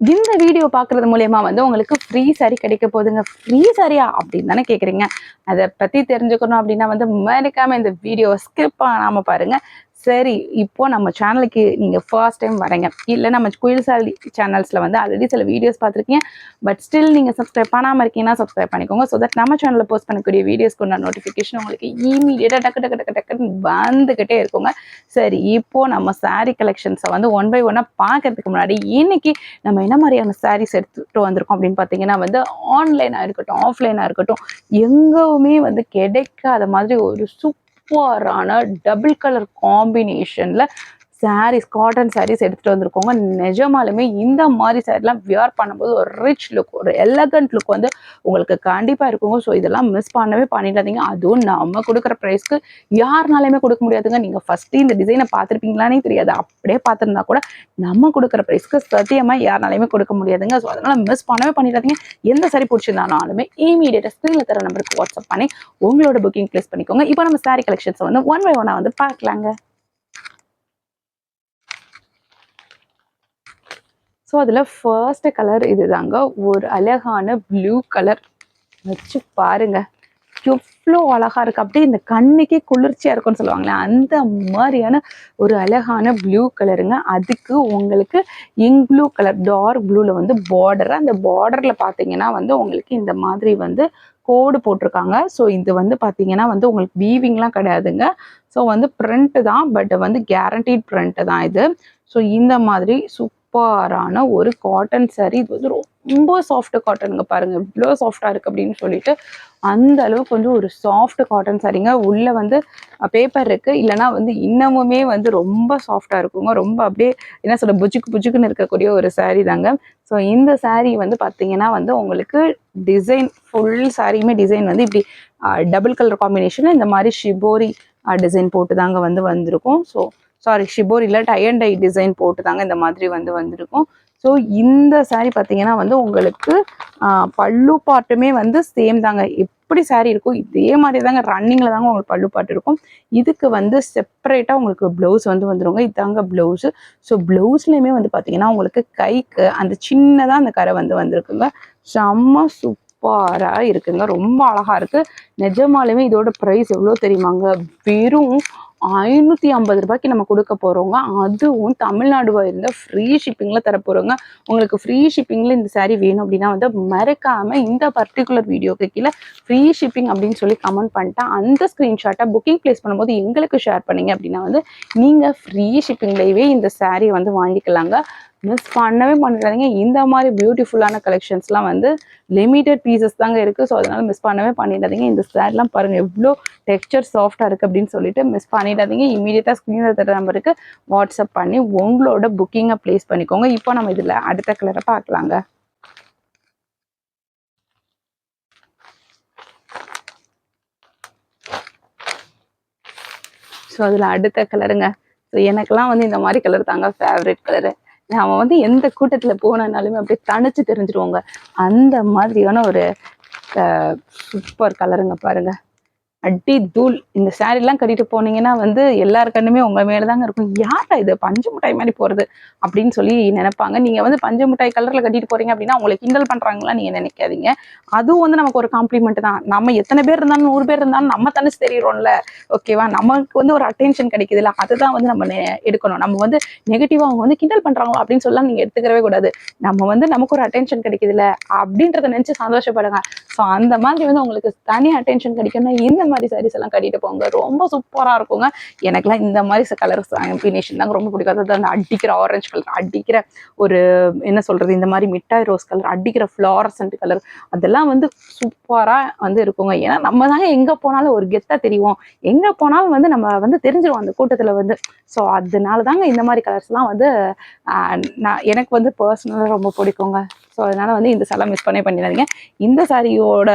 இந்த வீடியோ பார்க்கறது மூலியமா வந்து உங்களுக்கு ஃப்ரீ சாரி கிடைக்க போகுதுங்க. ஃப்ரீ சாரியா அப்படின்னு தானே கேட்குறீங்க. அதை பற்றி தெரிஞ்சுக்கணும் அப்படின்னா வந்து மறக்காம இந்த வீடியோ ஸ்கிப் பண்ணாமல் பாருங்க. சரி, இப்போ நம்ம சேனலுக்கு நீங்கள் ஃபர்ஸ்ட் டைம் வரீங்க, இல்லை நம்ம குயில் சாரி சேனல்ஸில் வந்து ஆல்ரெடி சில வீடியோஸ் பார்த்துருக்கீங்க. பட் ஸ்டில் நீங்கள் சப்ஸ்கிரைப் பண்ணாமல் இருக்கீங்கன்னா சப்ஸ்கிரைப் பண்ணிக்கோங்க. ஸோ தட் நம்ம சேனலில் போஸ்ட் பண்ணக்கூடிய வீடியோஸ்க்கு உண்டான நோட்டிஃபிகேஷன் உங்களுக்கு இமீடியட்டாக டக்கு டக்கு டக்கு டக்குன்னு வந்துக்கிட்டே இருக்குங்க. சரி, இப்போ நம்ம சாரி கலெக்ஷன்ஸை வந்து ஒன் பை ஒன்னாக பார்க்கறதுக்கு முன்னாடி இன்னைக்கு நம்ம என்ன மாதிரியான சாரீஸ் எடுத்துகிட்டு வந்திருக்கோம் அப்படின்னு பார்த்தீங்கன்னா வந்து ஆன்லைனாக இருக்கட்டும், ஆஃப்லைனாக இருக்கட்டும், எங்கேயுமே வந்து கிடைக்காத மாதிரி ஒரு சூப்பரான டபுள் கலர் காம்பினேஷனில் சாரீஸ், காட்டன் சாரீஸ் எடுத்துகிட்டு வந்திருக்கோங்க. நிஜமாலுமே இந்த மாதிரி சாரீலாம் வியர் பண்ணும்போது ஒரு ரிச் லுக், ஒரு எலகண்ட் லுக் வந்து உங்களுக்கு கண்டிப்பாக இருக்குங்க. ஸோ இதெல்லாம் மிஸ் பண்ணவே பண்ணிடாதீங்க. அதுவும் நம்ம கொடுக்குற ப்ரைஸ்க்கு யாருனாலையுமே கொடுக்க முடியாதுங்க. நீங்கள் ஃபஸ்ட்டு இந்த டிசைனை பார்த்துருப்பீங்களானே தெரியாது. அப்படியே பார்த்துருந்தா கூட நம்ம கொடுக்குற ப்ரைஸ்க்கு சத்தியமாக யாருனாலையுமே கொடுக்க முடியாதுங்க. ஸோ அதனால் மிஸ் பண்ணவே பண்ணிடாதீங்க. எந்த சாரி பிடிச்சிருந்தாலுமே இமீடியட்டாக ஸ்க்ரீனில் தர நம்பருக்கு வாட்ஸ்அப் பண்ணி உங்களோட புக்கிங் ப்ளேஸ் பண்ணிக்கோங்க. இப்போ நம்ம சாரி கலெக்ஷன்ஸை வந்து ஒன் பை ஒன்னாக வந்து பார்க்கலாங்க. ஸோ அதில் ஃபர்ஸ்ட் கலர் இதுதாங்க. ஒரு அழகான ப்ளூ கலர் வச்சு பாருங்க, எவ்வளோ அழகா இருக்கு. அப்படியே இந்த கண்ணுக்கே குளிர்ச்சியா இருக்கும்னு சொல்லுவாங்களே, அந்த மாதிரியான ஒரு அழகான ப்ளூ கலருங்க. அதுக்கு உங்களுக்கு இங்க் ப்ளூ கலர், டார்க் ப்ளூல வந்து பார்டர், அந்த பார்டர்ல பார்த்தீங்கன்னா வந்து உங்களுக்கு இந்த மாதிரி வந்து கோடு போட்டிருக்காங்க. ஸோ இது வந்து பார்த்தீங்கன்னா வந்து உங்களுக்கு வீவிங்லாம் கிடையாதுங்க. ஸோ வந்து பிரிண்ட் தான், பட் வந்து கேரண்டீட் பிரிண்ட் தான் இது. ஸோ இந்த மாதிரி சூப்பரான ஒரு காட்டன் சாரீ. இது வந்து ரொம்ப சாஃப்ட் காட்டனுங்க. பாருங்க இவ்வளோ சாஃப்டா இருக்கு அப்படின்னு சொல்லிட்டு, அந்த அளவுக்கு வந்து ஒரு சாஃப்ட் காட்டன் சாரீங்க. உள்ள வந்து பேப்பர் இருக்கு, இல்லைனா வந்து இன்னமுமே வந்து ரொம்ப சாஃப்டா இருக்குங்க. ரொம்ப அப்படியே என்ன சொல்ற, புஜுக்கு புஜுக்குன்னு இருக்கக்கூடிய ஒரு சாரீ தாங்க. ஸோ இந்த சாரீ வந்து பார்த்தீங்கன்னா வந்து உங்களுக்கு டிசைன், ஃபுல் சாரியுமே டிசைன் வந்து இப்படி டபுள் கலர் காம்பினேஷன் இந்த மாதிரி ஷிபோரி டிசைன் போட்டு தாங்க வந்து வந்திருக்கும். ஸோ சாரி, ஷிபோரியில் டை அண்ட் டை டிசைன் போட்டு தாங்க இந்த மாதிரி வந்து வந்திருக்கும். ஸோ இந்த சாரீ பார்த்தீங்கன்னா வந்து உங்களுக்கு பல்லு பாட்டுமே வந்து சேம் தாங்க. எப்படி சாரீ இருக்கும் இதே மாதிரி தாங்க, ரன்னிங்கில் தாங்க உங்களுக்கு பல்லு பாட்டு இருக்கும். இதுக்கு வந்து செப்பரேட்டாக உங்களுக்கு ப்ளவுஸ் வந்து வந்துருங்க. இதாங்க ப்ளவுஸு. ஸோ ப்ளவுஸ்லேயுமே வந்து பார்த்தீங்கன்னா உங்களுக்கு கைக்கு அந்த சின்னதாக அந்த கரை வந்து வந்திருக்குங்க. செம்ம சூப்பராக இருக்குங்க, ரொம்ப அழகாக இருக்குது. நிஜமாலுமே இதோட ப்ரைஸ் எவ்வளோ தெரியுமாங்க? வெறும் 550 ரூபாய்க்கு நம்ம கொடுக்க போகிறோங்க. அதுவும் தமிழ்நாடு இருந்த ஃப்ரீ ஷிப்பிங்கில் தரப்போகிறோங்க. உங்களுக்கு ஃப்ரீ ஷிப்பிங்கில் இந்த சாரீ வேணும் அப்படின்னா வந்து மறக்காமல் இந்த பர்டிகுலர் வீடியோக்கு கீழே ஃப்ரீ ஷிப்பிங் அப்படின்னு சொல்லி கமெண்ட் பண்ணிட்டு அந்த ஸ்க்ரீன்ஷாட்டை புக்கிங் ப்ளேஸ் பண்ணும்போது எங்களுக்கு ஷேர் பண்ணிங்க அப்படின்னா வந்து நீங்கள் ஃப்ரீ ஷிப்பிங்லேயே இந்த சாரீ வந்து வாங்கிக்கலாங்க. மிஸ் பண்ணவே பண்ணிடாதீங்க. இந்த மாதிரி பியூட்டிஃபுல்லான கலெக்ஷன்ஸ்லாம் வந்து லிமிட்டட் பீசஸ் தாங்க இருக்குது. ஸோ அதனால் மிஸ் பண்ணவே பண்ணிடாதீங்க. இந்த சாரீலாம் பாருங்கள் எவ்வளோ டெக்ஸ்சர் சாஃப்டாக இருக்குது அப்படின்னு சொல்லிட்டு மிஸ் பண்ணிடாதீங்க. இமீடியட்டாக ஸ்க்ரீனில் தர நம்பருக்கு வாட்ஸ்அப் பண்ணி உங்களோட புக்கிங்கை ப்ளேஸ் பண்ணிக்கோங்க. இப்போ நம்ம இதில் அடுத்த கலரை பார்க்கலாங்க. ஸோ அதில் அடுத்த கலருங்க. ஸோ எனக்கெல்லாம் வந்து இந்த மாதிரி கலர் தாங்க ஃபேவரட் கலரு. நம்ம வந்து எந்த கூட்டத்தில் போனாலுமே அப்படியே தனிச்சு தெரிஞ்சிருவோங்க. அந்த மாதிரியான ஒரு சூப்பர் கலருங்க. பாருங்க, அடி தூள். இந்த சாரீலாம் கட்டிட்டு போனீங்கன்னா வந்து எல்லார் கண்ணுமே உங்க மேலே தாங்க இருக்கும். யாரா இது பஞ்சு மிட்டாய் மாதிரி போகிறது அப்படின்னு சொல்லி நினைப்பாங்க. நீங்கள் வந்து பஞ்சு மிட்டாய் கலரில் கட்டிட்டு போகிறீங்க அப்படின்னா உங்களை கிண்டல் பண்ணுறாங்களா நீங்கள் நினைக்காதீங்க. அதுவும் வந்து நமக்கு ஒரு காம்ப்ளிமெண்ட் தான். நம்ம எத்தனை பேர் இருந்தாலும் 100 பேர் இருந்தாலும் நம்ம தனிச்சு தெரியிறோம்ல, ஓகேவா? நமக்கு வந்து ஒரு அட்டென்ஷன் கிடைக்குதுல்ல, அதுதான் வந்து நம்ம எடுக்கணும். நம்ம வந்து நெகட்டிவாக அவங்க வந்து கிண்டல் பண்ணுறாங்களோ அப்படின்னு சொல்லலாம் நீங்கள் எடுத்துக்கிறவே கூடாது. நம்ம வந்து நமக்கு ஒரு அட்டென்ஷன் கிடைக்குதுல்ல அப்படின்றத நினச்சி சந்தோஷப்படுங்க. ஸோ அந்த மாதிரி வந்து உங்களுக்கு தனி அட்டென்ஷன் கிடைக்கும்னா இந்த மாதிரி சாரீஸ் எல்லாம் கட்டிட்டு போங்க, ரொம்ப சூப்பராக இருக்குங்க. எனக்குலாம் இந்த மாதிரி கலர் காம்பினேஷன் தாங்க ரொம்ப பிடிக்கும். அதாவது அந்த அடிக்கிற ஆரஞ்சு கலர், அடிக்கிற ஒரு என்ன சொல்கிறது, இந்த மாதிரி மிட்டாய் ரோஸ் கலர், அடிக்கிற ஃப்ளாரசன்ட் கலர், அதெல்லாம் வந்து சூப்பராக வந்து இருக்குங்க. ஏன்னா நம்ம தாங்க எங்கே போனாலும் ஒரு கெத்தாக தெரியும், எங்கே போனாலும் வந்து நம்ம வந்து தெரிஞ்சிருவோம் அந்த கூட்டத்தில் வந்து. ஸோ அதனால தாங்க இந்த மாதிரி கலர்ஸ்லாம் வந்து எனக்கு வந்து பர்சனலாக ரொம்ப பிடிக்குங்க. ஸோ அதனால் வந்து இந்த சாரிலாம் மிஸ் பண்ணிடாதீங்க. இந்த சாரியோட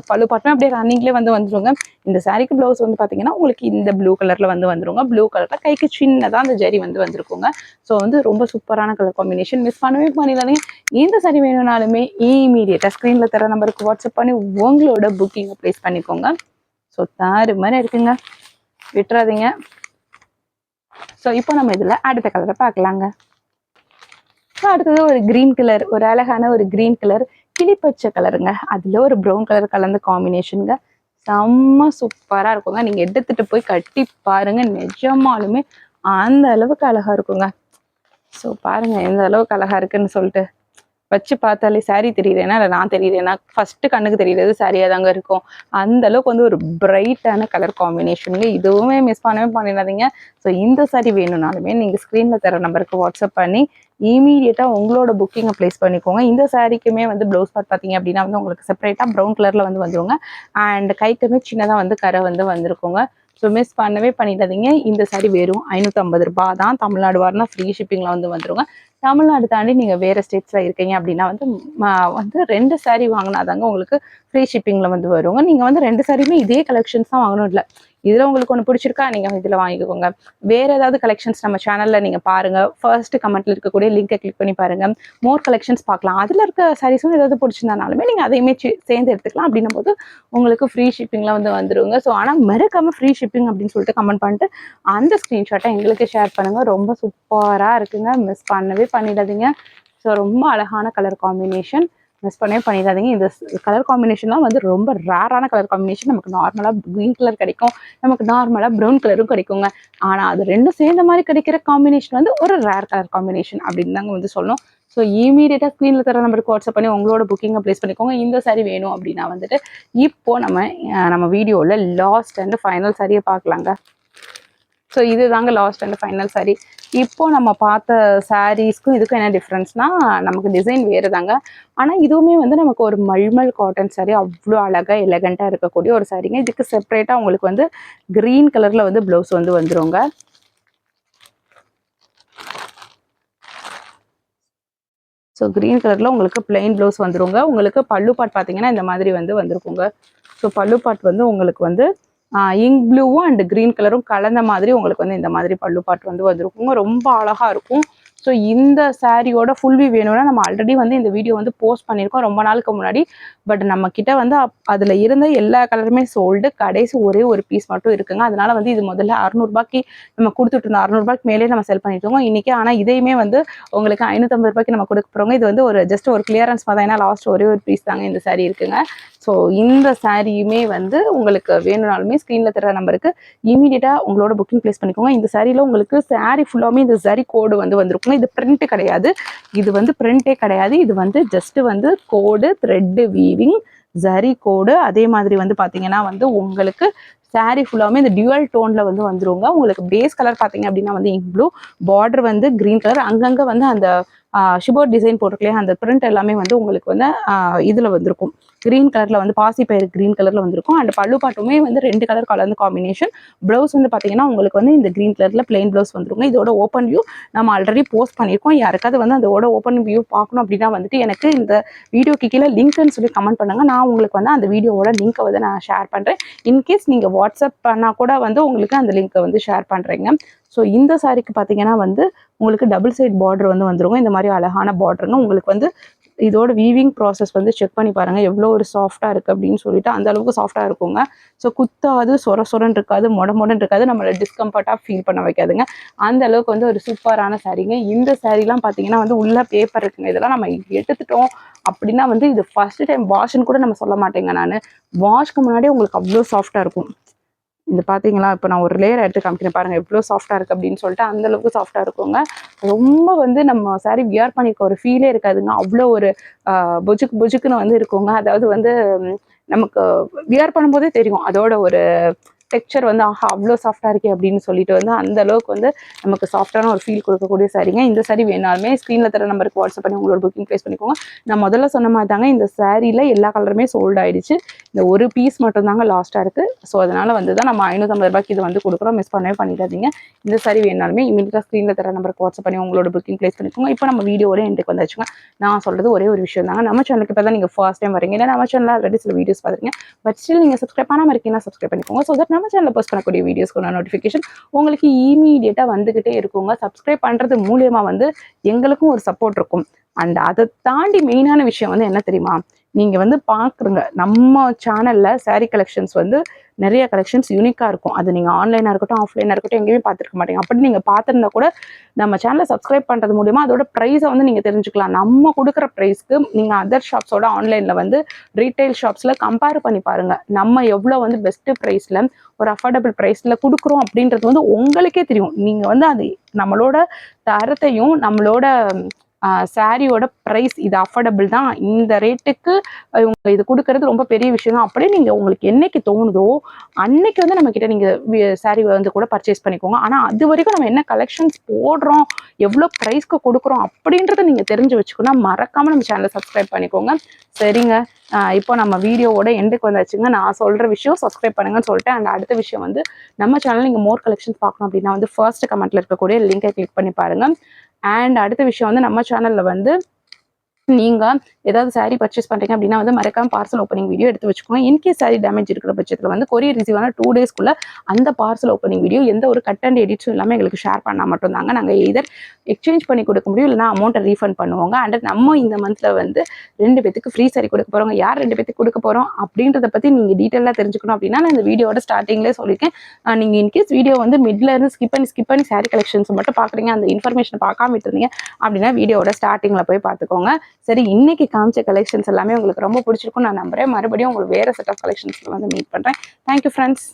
பல்லு பாட்டுமே அப்படியே ரன்னிங்லேயே வந்து வந்துருங்க. இந்த சாரிக்கு ப்ளவுஸ் வந்து பார்த்தீங்கன்னா உங்களுக்கு இந்த ப்ளூ கலரில் வந்து வந்துருங்க. ப்ளூ கலரில் கைக்கு சின்னதாக அந்த ஜரி வந்து வந்திருக்குங்க. ஸோ வந்து ரொம்ப சூப்பரான கலர் காம்பினேஷன், மிஸ் பண்ணவே பண்ணிடாதீங்க. இந்த சாரி வேணும்னாலுமே இமீடியட்டாக ஸ்க்ரீனில் தர நம்பருக்கு வாட்ஸ்அப் பண்ணி உங்களோட புக்கிங்கை ப்ளேஸ் பண்ணிக்கோங்க. ஸோ தாறு மாதிரி இருக்குங்க, விட்டுறாதீங்க. ஸோ இப்போ நம்ம இதில் அடுத்த கலரை பார்க்கலாங்க. ஸோ அடுத்தது ஒரு கிரீன் கலர், ஒரு அழகான ஒரு கிரீன் கலர், கிளிப்பச்சை கலருங்க. அதுல ஒரு ப்ரௌன் கலர் கலந்த காம்பினேஷனுங்க. செம்ம சூப்பரா இருக்குங்க. நீங்க எடுத்துட்டு போய் கட்டி பாருங்க. நிஜமாலுமே அந்த அளவுக்கு அழகா இருக்குங்க. ஸோ பாருங்க எந்த அளவுக்கு அழகா இருக்குன்னு சொல்லிட்டு. வச்சு பார்த்தாலே சாரி தெரியுறேன்னா இல்லை நான் தெரியுறேன்னா ஃபர்ஸ்ட் கண்ணுக்கு தெரியுறது சாரியாக தாங்க இருக்கும். அந்த அளவுக்கு வந்து ஒரு பிரைட்டான கலர் காம்பினேஷனுங்க. இதுவுமே மிஸ் பண்ணவே பண்ணிடாதீங்க. ஸோ இந்த சாரி வேணும்னாலுமே நீங்கள் ஸ்க்ரீனில் தர நம்பருக்கு வாட்ஸ்அப் பண்ணி இமீடியட்டாக உங்களோட புக்கிங்கை ப்ளேஸ் பண்ணிக்கோங்க. இந்த சாரிக்குமே வந்து ப்ளவுஸ் பார்ட் பார்த்தீங்க அப்படின்னா வந்து உங்களுக்கு செப்பரேட்டாக ப்ரௌன் கலரில் வந்து வந்துருங்க. அண்ட் கைக்குமே சின்னதாக வந்து கரை வந்து வந்திருக்குங்க. ஸோ மிஸ் பண்ணவே பண்ணிடாதீங்க. இந்த சாரி வெறும் 550 ரூபாய் தான். தமிழ்நாடு வரனா ஃப்ரீ ஷிப்பிங்கில் வந்து வந்துருங்க. தமிழ்நாடு தாண்டி நீங்கள் வேறு ஸ்டேட்ஸில் இருக்கீங்க அப்படின்னா வந்து வந்து 2 சாரீ வாங்கினாதாங்க உங்களுக்கு ஃப்ரீ ஷிப்பிங்கில் வந்து வருங்க. நீங்கள் வந்து 2 சாரியுமே இதே கலெக்ஷன்ஸ் தான் வாங்கணும் இல்லை. இதில் உங்களுக்கு ஒன்று பிடிச்சிருக்கா நீங்கள் இதில் வாங்கிக்கோங்க. வேறு ஏதாவது கலெக்ஷன்ஸ் நம்ம சேனலில் நீங்கள் பாருங்கள். ஃபர்ஸ்ட் கமெண்ட்டில் இருக்கக்கூடிய லிங்கை கிளிக் பண்ணி பாருங்கள். மோர் கலெக்ஷன்ஸ் பார்க்கலாம். அதில் இருக்க சாரீஸும் ஏதாவது பிடிச்சிருந்தாலுமே நீங்கள் அதையுமே சேர்ந்து எடுத்துக்கலாம். அப்படின்னும் போது உங்களுக்கு ஃப்ரீ ஷிப்பிங்கில் வந்து வந்துடுங்க. ஸோ ஆனால் மறக்காமல் ஃப்ரீ ஷிப்பிங் அப்படின்னு சொல்லிட்டு கமெண்ட் பண்ணிட்டு அந்த ஸ்க்ரீன்ஷாட்டை எங்களுக்கு ஷேர் பண்ணுங்கள். ரொம்ப சூப்பராக இருக்குங்க. மிஸ் பண்ணவே பண்ணிடாதீங்க. ஸோ ரொம்ப அழகான கலர் காம்பினேஷன். மிஸ் பண்ணவே பண்ணிடாதீங்க. இந்த கலர் காம்பினேஷன்லாம் வந்து ரொம்ப ரேரான கலர் காம்பினேஷன். நமக்கு நார்மலாக க்ரீன் கலர் கிடைக்கும், நமக்கு நார்மலாக ப்ரௌன் கலரும் கிடைக்குங்க. ஆனால் அது ரெண்டும் சேர்ந்த மாதிரி கிடைக்கிற காம்பினேஷன் வந்து ஒரு ரேர் கலர் காம்பினேஷன் அப்படின்னு தாங்க வந்து சொல்லணும். ஸோ இமீடியட்டாக ஸ்க்ரீனில் தர நம்பருக்கு வாட்ஸ்அப் பண்ணி உங்களோட புக்கிங்கை ப்ளேஸ் பண்ணிக்கோங்க. இந்த சாரி வேணும் அப்படின்னா வந்துட்டு இப்போ நம்ம வீடியோவில் லாஸ்ட் அண்ட் ஃபைனல் சாரியை பார்க்கலாங்க. ஸோ இது தாங்க லாஸ்ட் அண்ட் ஃபைனல் சாரீ. இப்போ நம்ம பார்த்த சாரீஸ்க்கும் இதுக்கும் என்ன டிஃப்ரென்ஸ்னா நமக்கு டிசைன் வேறு தாங்க. ஆனால் இதுவுமே வந்து நமக்கு ஒரு மல்மல் காட்டன் சாரீ. அவ்வளோ அழகாக எலகண்ட்டாக இருக்கக்கூடிய ஒரு சாரீங்க. இதுக்கு செப்பரேட்டாக உங்களுக்கு வந்து க்ரீன் கலரில் வந்து ப்ளவுஸ் வந்து வந்துருங்க. ஸோ க்ரீன் கலரில் உங்களுக்கு பிளெயின் ப்ளவுஸ் வந்துருங்க. உங்களுக்கு பல்லு பாட் பார்த்தீங்கன்னா இந்த மாதிரி வந்து வந்திருக்குங்க. ஸோ பல்லு பாட் வந்து உங்களுக்கு வந்து இங்க் ப்ளூவும் அண்ட் க்ரீன் கலரும் கலந்த மாதிரி உங்களுக்கு வந்து இந்த மாதிரி பல்லு பாட் வந்து வந்திருக்குங்க. ரொம்ப அழகாக இருக்கும். ஸோ இந்த சாரியோட ஃபுல் வியூ வேணும்னா நம்ம ஆல்ரெடி வந்து இந்த வீடியோ வந்து போஸ்ட் பண்ணியிருக்கோம் ரொம்ப நாளுக்கு முன்னாடி. பட் நம்ம கிட்ட வந்து அதில் இருந்த எல்லா கலருமே சோல்டு. கடைசி ஒரே ஒரு பீஸ் மட்டும் இருக்குங்க. அதனால வந்து இது முதல்ல 600 ரூபாய்க்கு நம்ம கொடுத்துட்டு இருந்தோம். 600 ரூபாய்க்கு மேலே நம்ம செல் பண்ணிட்டு இருக்கோம் இன்னைக்கு. ஆனால் இதையுமே வந்து உங்களுக்கு 550 ரூபாய்க்கு நம்ம கொடுக்க போகிறோங்க. இது வந்து ஒரு ஜஸ்ட் ஒரு கிளியரன்ஸ் மாதிரி தான். ஏன்னா லாஸ்ட் ஒரே ஒரு பீஸ் தாங்க இந்த சாரி இருக்குங்க. ஸோ இந்த சாரியுமே வந்து உங்களுக்கு வேணும்னாலுமே ஸ்க்ரீனில் தர நம்பருக்கு இமீடியட்டாக உங்களோட புக்கிங் ப்ளேஸ் பண்ணிக்கோங்க. இந்த சாரியில் உங்களுக்கு சாரி ஃபுல்லாமே இந்த சாரி கோடு வந்து வந்திருக்குங்க. இது பிரிண்ட் கிடையாது. இது வந்து பிரிண்டே கிடையாது. இது வந்து ஜஸ்ட் வந்து கோடு, த்ரெட்டு வீவிங், ஜரி கோடு. அதே மாதிரி வந்து பார்த்தீங்கன்னா வந்து உங்களுக்கு சாரி ஃபுல்லாமே இந்த டியூவல் டோனில் வந்து வந்துருங்க. உங்களுக்கு பேஸ் கலர் பார்த்தீங்க அப்படின்னா வந்து இங்க் ப்ளூ, பார்டர் வந்து க்ரீன் கலர், அங்கங்கே வந்து அந்த ஷிபோர்ட் டிசைன் போட்டிருக்கலையா அந்த பிரிண்ட் எல்லாமே வந்து உங்களுக்கு வந்து இதில் வந்திருக்கும். க்ரீன் கலரில் வந்து பாசிப்பயிறு க்ரீன் கலரில் வந்திருக்கும். அண்ட் பல்லு பாட்டுமே வந்து 2 கலர் கலந்து காம்பினேஷன். ப்ளவுஸ் வந்து பார்த்தீங்கன்னா உங்களுக்கு வந்து இந்த க்ரீன் கலரில் பிளெயின் ப்ளவுஸ் வந்துருங்க. இதோட ஓப்பன் வியூ நம்ம ஆல்ரெடி போஸ்ட் பண்ணியிருக்கோம். யாருக்காவது வந்து அதோட ஓப்பன் வியூ பார்க்கணும் அப்படின்னா வந்துட்டு எனக்கு இந்த வீடியோக்கு கீழே லிங்க்னு சொல்லி கமெண்ட் பண்ணுங்கள். நான் உங்களுக்கு வந்து அந்த வீடியோவோட லிங்க்கை வந்து நான் ஷேர் பண்ணுறேன். இன்கேஸ் நீங்கள் வாட்ஸ்அப் பண்ணால் கூட வந்து உங்களுக்கு அந்த லிங்க்கை வந்து ஷேர் பண்ணுறேங்க. ஸோ இந்த சாரிக்கு பார்த்தீங்கன்னா வந்து உங்களுக்கு டபுள் சைட் பார்டர் வந்து வந்துருங்க. இந்த மாதிரி அழகான பார்டருங்க. உங்களுக்கு வந்து இதோட வீவிங் ப்ராசஸ் வந்து செக் பண்ணி பாருங்கள் எவ்வளோ ஒரு சாஃப்டாக இருக்குது அப்படின்னு சொல்லிட்டு. அந்த அளவுக்கு சாஃப்டாக இருக்குங்க. ஸோ குத்தாது, சொரன்னு இருக்காது, மொடன்னு இருக்காது, நம்மளை டிஸ்கம்ஃபர்ட்டாக ஃபீல் பண்ண வைக்காதுங்க. அந்த அளவுக்கு வந்து ஒரு சூப்பரான சாரீங்க. இந்த சாரீலாம் பார்த்தீங்கன்னா வந்து உள்ள பேப்பர் இருக்குங்க. இதெல்லாம் நம்ம எடுத்துட்டோம் அப்படின்னா வந்து இது ஃபர்ஸ்ட் டைம் வாஷ்ன்னு கூட நம்ம சொல்ல மாட்டேங்க. நான் வாஷ்க்கு முன்னாடியே உங்களுக்கு அவ்வளோ சாஃப்டாக இருக்கும். இது பார்த்தீங்களா, இப்போ நான் ஒரு லேயர் எடுத்து காமிக்கிறேன் பாருங்கள் எவ்வளோ சாஃப்டாக இருக்குது அப்படின்னு சொல்லிட்டு. அந்தளவுக்கு சாஃப்டாக இருக்குங்க. ரொம்ப வந்து நம்ம சாரீ வியர் பண்ணிக்க ஒரு ஃபீலே இருக்காதுங்க. அவ்வளோ ஒரு புஜுக்குன்னு வந்து இருக்குங்க. அதாவது வந்து நமக்கு வியர் பண்ணும்போதே தெரியும் அதோட ஒரு டெக்ஸ்சர் வந்து அவ்வளோ சாஃப்டாக இருக்கே அப்படின்னு சொல்லிட்டு வந்து அந்த அளவுக்கு வந்து நமக்கு சாஃப்டான ஒரு ஃபீல் கொடுக்கக்கூடிய சாரீங்க. இந்த சாரீ வேணாலுமே ஸ்க்ரீனில் தர நம்பருக்கு வாட்ஸ்அப் பண்ணி உங்களோட புக்கிங் ப்ளேஸ் பண்ணிக்கோங்க. நான் முதல்ல சொன்ன மாதிரி தாங்க இந்த சாரியில் எல்லா கலருமே சோல்ட் ஆயிடுச்சு. இந்த ஒரு பீஸ் மட்டும் தாங்க லாஸ்ட்டாக இருக்குது. ஸோ அதனால் வந்து தான் நம்ம 550 ரூபாய்க்கு இது வந்து கொடுக்குறோம். மிஸ் பண்ணவே பண்ணிடாதீங்க. இந்த சாரீ வேணாலுமே இமீடியட்டாக ஸ்க்ரீனில் தர நம்பருக்கு வாட்ஸ்அப் பண்ணி உங்களோட புக்கிங் ப்ளேஸ் பண்ணிக்கோங்க. இப்போ நம்ம வீடியோவோட எண்டுக்கு வந்தாச்சுங்க. நான் சொல்கிறது ஒரே ஒரு விஷயம் தாங்க. நம்ம சேனலுக்கு இப்போ தான் நீங்கள் ஃபர்ஸ்ட் டைம் வரீங்க. இல்லை நம்ம சேனலில் ஆல்ரெடி சில வீடியோஸ் பார்த்துருக்கீங்க. பட் ஸ்டில் நீங்கள் சப்ஸ்கிரைப் பண்ணாமல் இருக்கீங்கன்னா சப்ஸ்கிரைப் பண்ணிக்கோங்க. ஸோ தட் நம்ம சேனலில் போஸ்ட் பண்ணக்கூடிய வீடியோஸ்க்கான நோட்டிஃபிகேஷன் உங்களுக்கு இமீடியட்டாக வந்துக்கிட்டே இருக்குங்க. சப்ஸ்கிரைப் பண்ணுறது மூலியமாக வந்து எங்களுக்கும் ஒரு சப்போர்ட் இருக்கும். அண்ட் அதை தாண்டி மெயினான விஷயம் வந்து என்ன தெரியுமா, நீங்க வந்து பாக்குறங்க நம்ம சேனல்ல saree கலெக்ஷன்ஸ் வந்து நிறைய கலெக்ஷன்ஸ் யூனிக்கா இருக்கும். அது நீங்க ஆன்லைனா இருக்கட்டும் ஆஃப்லைனா இருக்கட்டும் எங்கேயுமே பார்த்துருக்க மாட்டீங்க. அப்படி நீங்க பார்த்துருந்தா கூட நம்ம சேனலை சப்ஸ்கிரைப் பண்றது மூலியமா அதோட ப்ரைஸை வந்து நீங்க தெரிஞ்சுக்கலாம். நம்ம கொடுக்குற ப்ரைஸ்க்கு நீங்க அதர் ஷாப்ஸோட ஆன்லைன்ல வந்து ரீட்டைல் ஷாப்ஸ்ல கம்பேர் பண்ணி பாருங்க. நம்ம எவ்வளோ வந்து பெஸ்ட் ப்ரைஸ்ல ஒரு அஃபோர்டபுள் ப்ரைஸ்ல கொடுக்குறோம் அப்படின்றது வந்து உங்களுக்கே தெரியும். நீங்க வந்து அது நம்மளோட தரத்தையும் நம்மளோட சாரியோட ப்ரைஸ் இது அஃபோர்டபுள் தான், இந்த ரேட்டுக்கு இவங்க இது கொடுக்கறது ரொம்ப பெரிய விஷயம் தான் அப்படியே நீங்கள் உங்களுக்கு என்னைக்கு தோணுதோ அன்னைக்கு வந்து நம்ம கிட்ட நீங்கள் சாரி வந்து கூட பர்ச்சேஸ் பண்ணிக்கோங்க. ஆனால் அது வரைக்கும் நம்ம என்ன கலெக்ஷன்ஸ் போடுறோம் எவ்வளோ ப்ரைஸ்க்கு கொடுக்குறோம் அப்படின்றத நீங்கள் தெரிஞ்சு வச்சுக்கணும். மறக்காமல் நம்ம சேனலை சப்ஸ்கிரைப் பண்ணிக்கோங்க. சரிங்க, இப்போ நம்ம வீடியோவோட எண்டுக்கு வந்தாச்சுங்க. நான் சொல்கிற விஷயம் சப்ஸ்கிரைப் பண்ணுங்கன்னு சொல்லிட்டு அண்ட் அடுத்த விஷயம் வந்து நம்ம சேனல் நீங்கள் மோர் கலெக்ஷன்ஸ் பார்க்கணும் அப்படின்னா வந்து ஃபர்ஸ்ட் கமெண்ட்டில் இருக்கக்கூடிய லிங்கை கிளிக் பண்ணி பாருங்கள். அண்ட் அடுத்த விஷயம் வந்து நம்ம சேனலில் வந்து நீங்க ஏதாவது சாரி பர்ச்சேஸ் பண்றீங்க அப்படின்னா வந்து மறக்காம பார்சல் ஓப்பனிங் வீடியோ எடுத்து வச்சுக்கோங்க. இன்கேஸ் சாரி டேமேஜ் இருக்கிற பட்சத்தில் வந்து கொரியர் ரிசீவ் ஆன 2 டேஸ்க்குள்ள அந்த பார்சல் ஓப்பனிங் வீடியோ எந்த ஒரு கட் அண்ட் எடிட்ஸும் இல்லாமல் எங்களுக்கு ஷேர் பண்ணால் மட்டும்தாங்க நாங்கள் எதர் எக்ஸ்சேஞ்ச் பண்ணி கொடுக்க முடியும், இல்லைனா அமௌண்ட்டை ரீஃபண்ட் பண்ணுவோங்க. அண்ட் நம்ம இந்த மந்த்ல வந்து 2 பேத்துக்கு ஃப்ரீ சாரி கொடுக்க போறோம். யார் 2 பேத்துக்கு கொடுக்க போறோம் அப்படின்றத பத்தி நீங்க டீட்டெயிலாக தெரிஞ்சுக்கணும் அப்படின்னா நான் இந்த வீடியோட ஸ்டார்டிங்லேயே சொல்லியிருக்கேன். நீங்க இன்கேஸ் வீடியோ வந்து மிட்ல இருந்து ஸ்கிப் பண்ணி சாரி கலெக்ஷன்ஸ் மட்டும் பாக்குறீங்க, அந்த இன்ஃபர்மேஷன் பார்க்காம விட்டுருந்தீங்க அப்படின்னா வீடியோட ஸ்டார்டிங்ல போய் பார்த்துக்கோங்க. சரி, இன்னைக்கு காமிச்ச கலெக்ஷன்ஸ் எல்லாமே உங்களுக்கு ரொம்ப பிடிச்சிருக்கும் நான் நம்புறேன். மறுபடியும் உங்களுக்கு வேற செட் ஆஃப் கலெக்ஷன்ஸ்ல வந்து மீட் பண்றேன். Thank you friends.